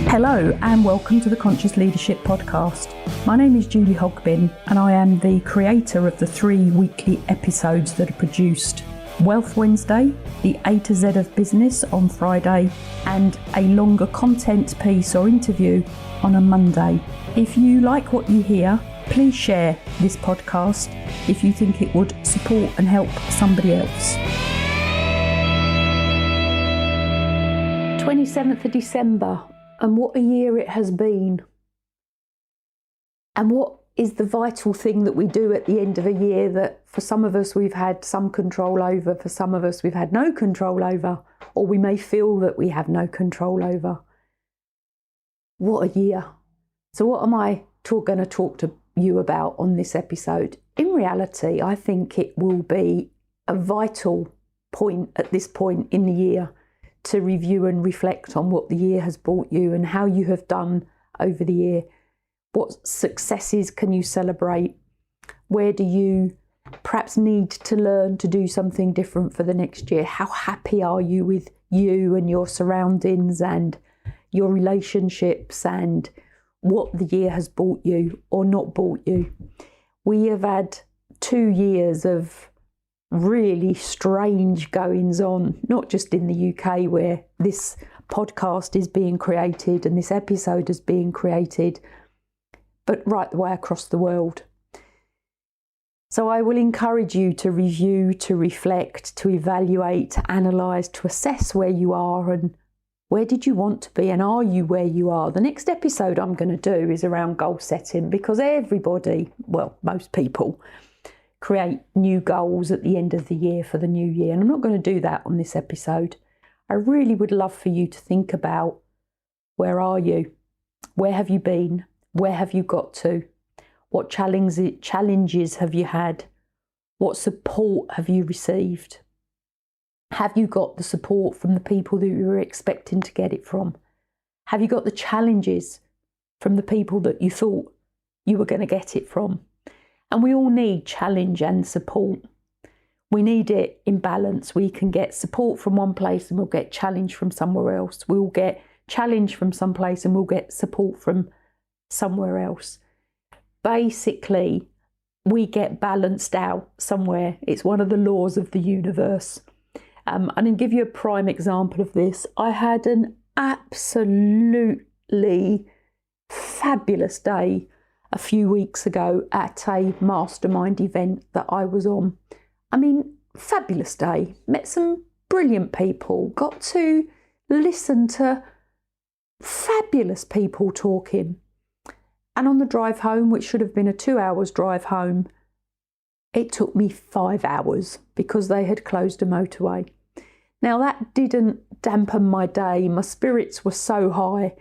Hello and welcome to the Conscious Leadership Podcast. My name is Julie Hogbin and I am the creator of the 3 weekly episodes that are produced: Wealth Wednesday, the A to Z of Business on Friday, and a longer content piece or interview on a Monday. If you like what you hear, please share this podcast if you think it would support and help somebody else. 27th of December. And what a year it has been. And what is the vital thing that we do at the end of a year that for some of us we've had some control over, for some of us we've had no control over, or we may feel that we have no control over? What a year. So what am I going to talk to you about on this episode? In reality, I think it will be a vital point at this point in the year to review and reflect on what the year has brought you and how you have done over the year. What successes can you celebrate? Where do you perhaps need to learn to do something different for the next year? How happy are you with you and your surroundings and your relationships and what the year has brought you or not brought you? We have had 2 years of really strange goings on, not just in the UK where this podcast is being created and this episode is being created, but right the way across the world. So I will encourage you to review, to reflect, to evaluate, to analyse, to assess where you are and where did you want to be and are you where you are. The next episode I'm going to do is around goal setting, because everybody, well, most people, create new goals at the end of the year for the new year. And I'm not going to do that on this episode. I really would love for you to think about, where are you? Where have you been? Where have you got to? What challenges have you had? What support have you received? Have you got the support from the people that you were expecting to get it from? Have you got the challenges from the people that you thought you were going to get it from? And we all need challenge and support. We need it in balance. We can get support from one place and we'll get challenge from somewhere else. We'll get challenge from some place and we'll get support from somewhere else. Basically, we get balanced out somewhere. It's one of the laws of the universe. And I'll give you a prime example of this. I had an absolutely fabulous day a few weeks ago at a mastermind event that I was on. I mean, fabulous day. Met some brilliant people. Got to listen to fabulous people talking. And on the drive home, which should have been a 2 hours drive home, it took me 5 hours because they had closed a motorway. Now that didn't dampen my day. My spirits were so high.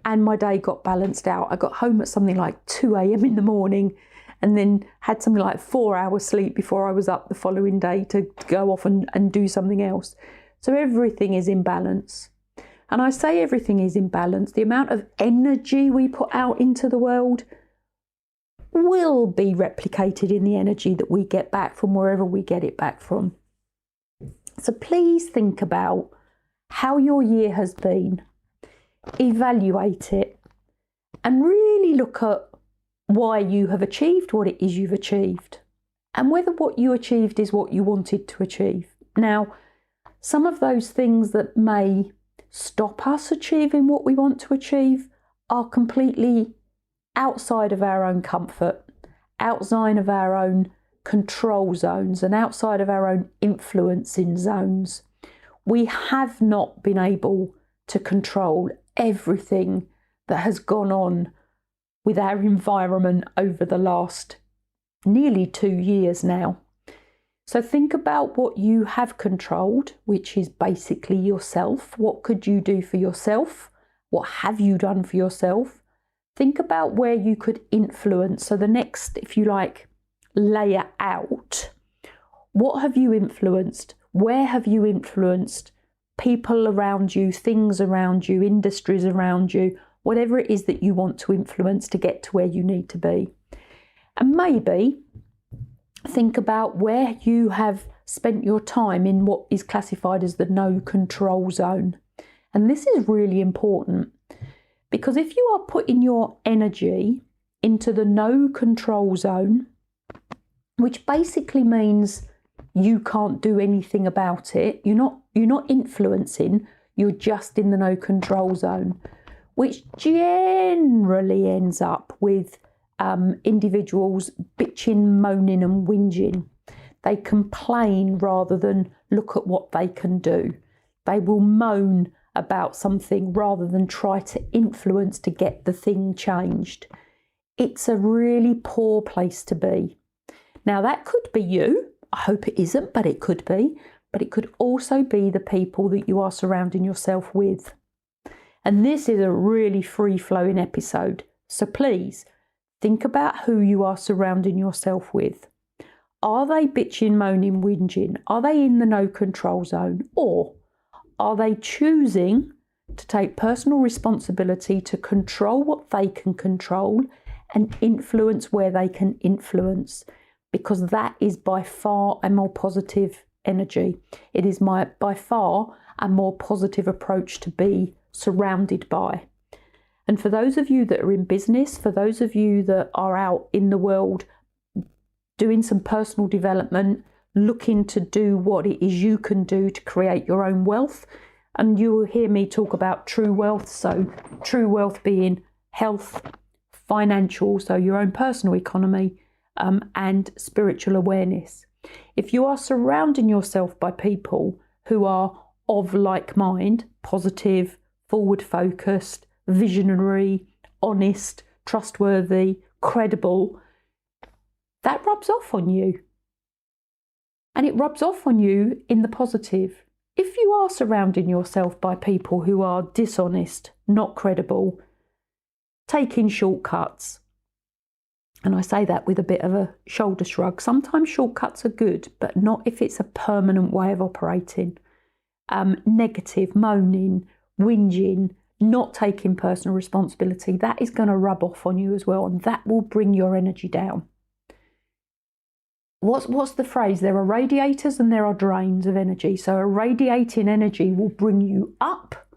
And my day got balanced out. I got home at something like 2 a.m. in the morning and then had something like 4 hours sleep before I was up the following day to go off and do something else. So everything is in balance. And I say everything is in balance. The amount of energy we put out into the world will be replicated in the energy that we get back from wherever we get it back from. So please think about how your year has been. Evaluate it and really look at why you have achieved what it is you've achieved and whether what you achieved is what you wanted to achieve. Now, some of those things that may stop us achieving what we want to achieve are completely outside of our own comfort, outside of our own control zones and outside of our own influencing zones. We have not been able to control everything that has gone on with our environment over the last nearly 2 years now. So think about what you have controlled, which is basically yourself. What could you do for yourself? What have you done for yourself? Think about where you could influence. So the next, if you like, layer out. What have you influenced? Where have you influenced? People around you, things around you, industries around you, whatever it is that you want to influence to get to where you need to be. And maybe think about where you have spent your time in what is classified as the no control zone. And this is really important Because if you are putting your energy into the no control zone, which basically means you can't do anything about it, you're not influencing, you're just in the no control zone, which generally ends up with individuals bitching, moaning and whinging. They complain rather than look at what they can do. They will moan about something rather than try to influence to get the thing changed. It's a really poor place to be. Now that could be you. I hope it isn't, but it could be. But it could also be the people that you are surrounding yourself with. And this is a really free-flowing episode. So please, think about who you are surrounding yourself with. Are they bitching, moaning, whinging? Are they in the no control zone? Or are they choosing to take personal responsibility to control what they can control and influence where they can influence? Because that is by far a more positive energy. It is by far a more positive approach to be surrounded by. And for those of you that are in business, for those of you that are out in the world doing some personal development, looking to do what it is you can do to create your own wealth, and you will hear me talk about true wealth. So true wealth being health, financial, so your own personal economy, and spiritual awareness. If you are surrounding yourself by people who are of like mind, positive, forward focused, visionary, honest, trustworthy, credible, that rubs off on you. And it rubs off on you in the positive. If you are surrounding yourself by people who are dishonest, not credible, taking shortcuts, and I say that with a bit of a shoulder shrug, sometimes shortcuts are good, but not if it's a permanent way of operating. Negative, moaning, whinging, not taking personal responsibility, that is going to rub off on you as well, and that will bring your energy down. What's the phrase? There are radiators and there are drains of energy. So a radiating energy will bring you up.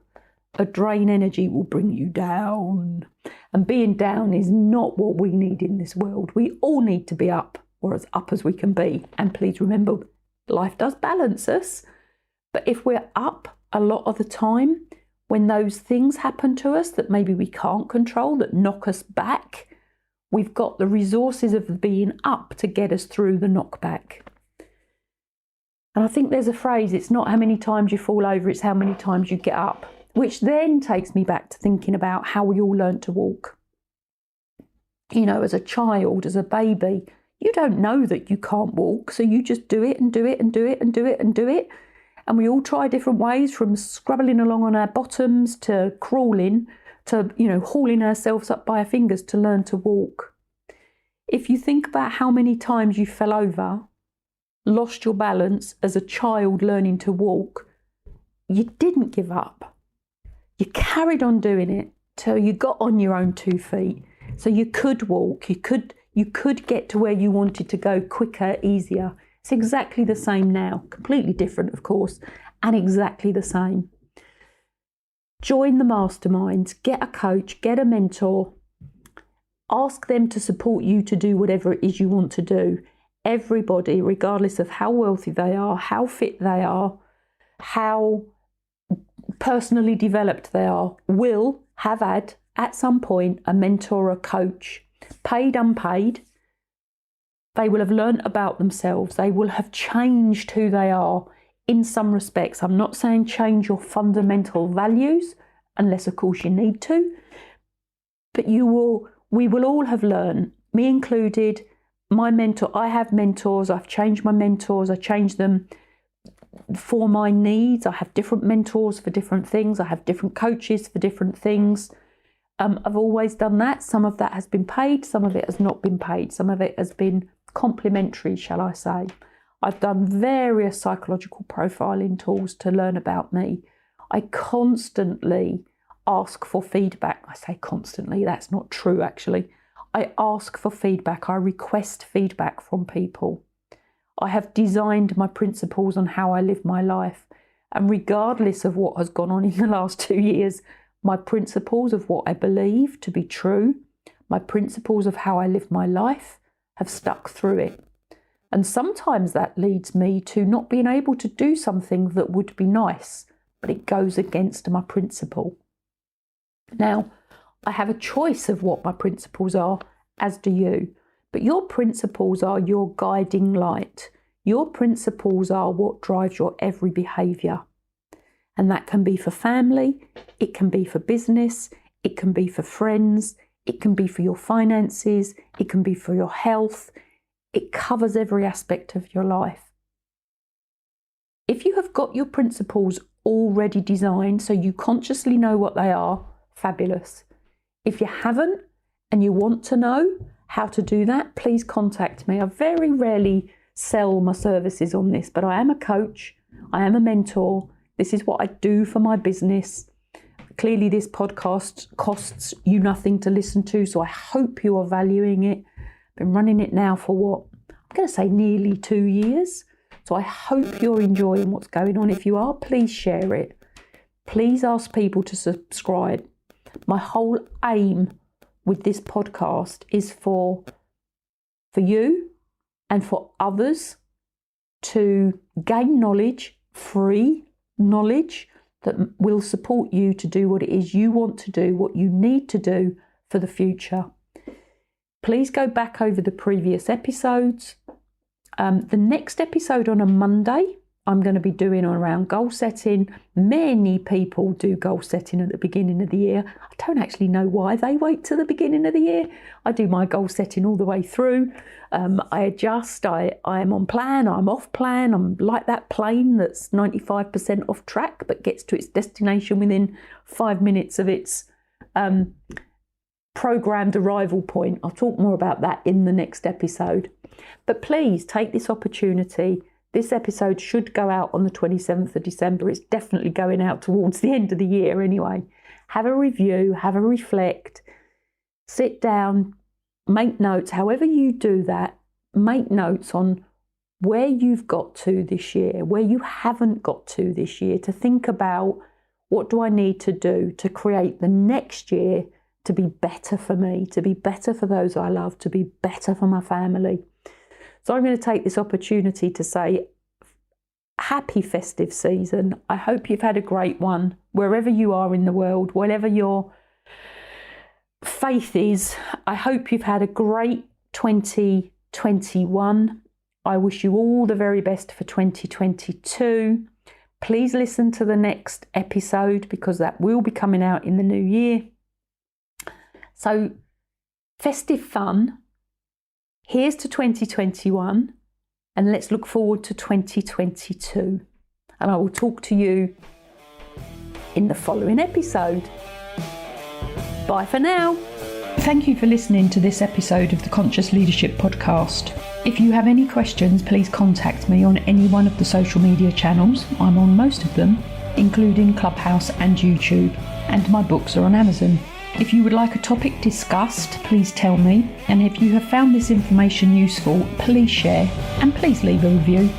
A drain energy will bring you down. And being down is not what we need in this world. We all need to be up, or as up as we can be. And please remember, life does balance us. But if we're up a lot of the time, when those things happen to us that maybe we can't control, that knock us back, we've got the resources of being up to get us through the knockback. And I think there's a phrase, it's not how many times you fall over, it's how many times you get up, which then takes me back to thinking about how we all learnt to walk. You know, as a child, as a baby, you don't know that you can't walk, so you just do it and do it and do it and do it and do it. And we all try different ways, from scrabbling along on our bottoms to crawling, to, hauling ourselves up by our fingers to learn to walk. If you think about how many times you fell over, lost your balance as a child learning to walk, you didn't give up. You carried on doing it till you got on your own 2 feet. So you could walk, you could get to where you wanted to go quicker, easier. It's exactly the same now, completely different, of course, and exactly the same. Join the masterminds, get a coach, get a mentor, ask them to support you to do whatever it is you want to do. Everybody, regardless of how wealthy they are, how fit they are, how personally developed they are, will have had at some point a mentor or a coach, paid, unpaid. They will have learnt about themselves. They will have changed who they are in some respects. I'm not saying change your fundamental values, unless of course you need to, but we will all have learned, me included, my mentor. I have mentors. I've changed my mentors. I changed them for my needs. I have different mentors for different things. I have different coaches for different things. I've always done that. Some of that has been paid. Some of it has not been paid. Some of it has been complimentary, shall I say. I've done various psychological profiling tools to learn about me. I constantly ask for feedback. I say constantly, that's not true actually. I ask for feedback. I request feedback from people. I have designed my principles on how I live my life. And regardless of what has gone on in the last 2 years, my principles of what I believe to be true, my principles of how I live my life have stuck through it. And sometimes that leads me to not being able to do something that would be nice, but it goes against my principle. Now, I have a choice of what my principles are, as do you, but your principles are your guiding light. Your principles are what drives your every behaviour. And that can be for family, it can be for business, it can be for friends, it can be for your finances, it can be for your health. It covers every aspect of your life. If you have got your principles already designed so you consciously know what they are, fabulous. If you haven't and you want to know how to do that, please contact me. I very rarely sell my services on this, but I am a coach, I am a mentor. This is what I do for my business. Clearly this podcast costs you nothing to listen to, so I hope you are valuing it. Been running it now for what? I'm going to say nearly 2 years. So I hope you're enjoying what's going on. If you are, please share it. Please ask people to subscribe. My whole aim with this podcast is for you and for others to gain knowledge, free knowledge that will support you to do what it is you want to do, what you need to do for the future. Please go back over the previous episodes. The next episode on a Monday, I'm going to be doing around goal setting. Many people do goal setting at the beginning of the year. I don't actually know why they wait till the beginning of the year. I do my goal setting all the way through. I adjust, I am on plan, I'm off plan. I'm like that plane that's 95% off track but gets to its destination within 5 minutes of its programmed arrival point. I'll talk more about that in the next episode. But please take this opportunity. This episode should go out on the 27th of December. It's definitely going out towards the end of the year anyway. Have a review, have a reflect, sit down, make notes. However you do that, make notes on where you've got to this year, where you haven't got to this year, to think about what do I need to do to create the next year to be better for me, to be better for those I love, to be better for my family. So I'm going to take this opportunity to say happy festive season. I hope you've had a great one, wherever you are in the world, whatever your faith is. I hope you've had a great 2021. I wish you all the very best for 2022. Please listen to the next episode because that will be coming out in the new year. So, festive fun. Here's to 2021, and let's look forward to 2022. And I will talk to you in the following episode. Bye for now. Thank you for listening to this episode of the Conscious Leadership Podcast. If you have any questions, please contact me on any one of the social media channels. I'm on most of them, including Clubhouse and YouTube, and my books are on Amazon. If you would like a topic discussed, please tell me. And if you have found this information useful, please share and please leave a review.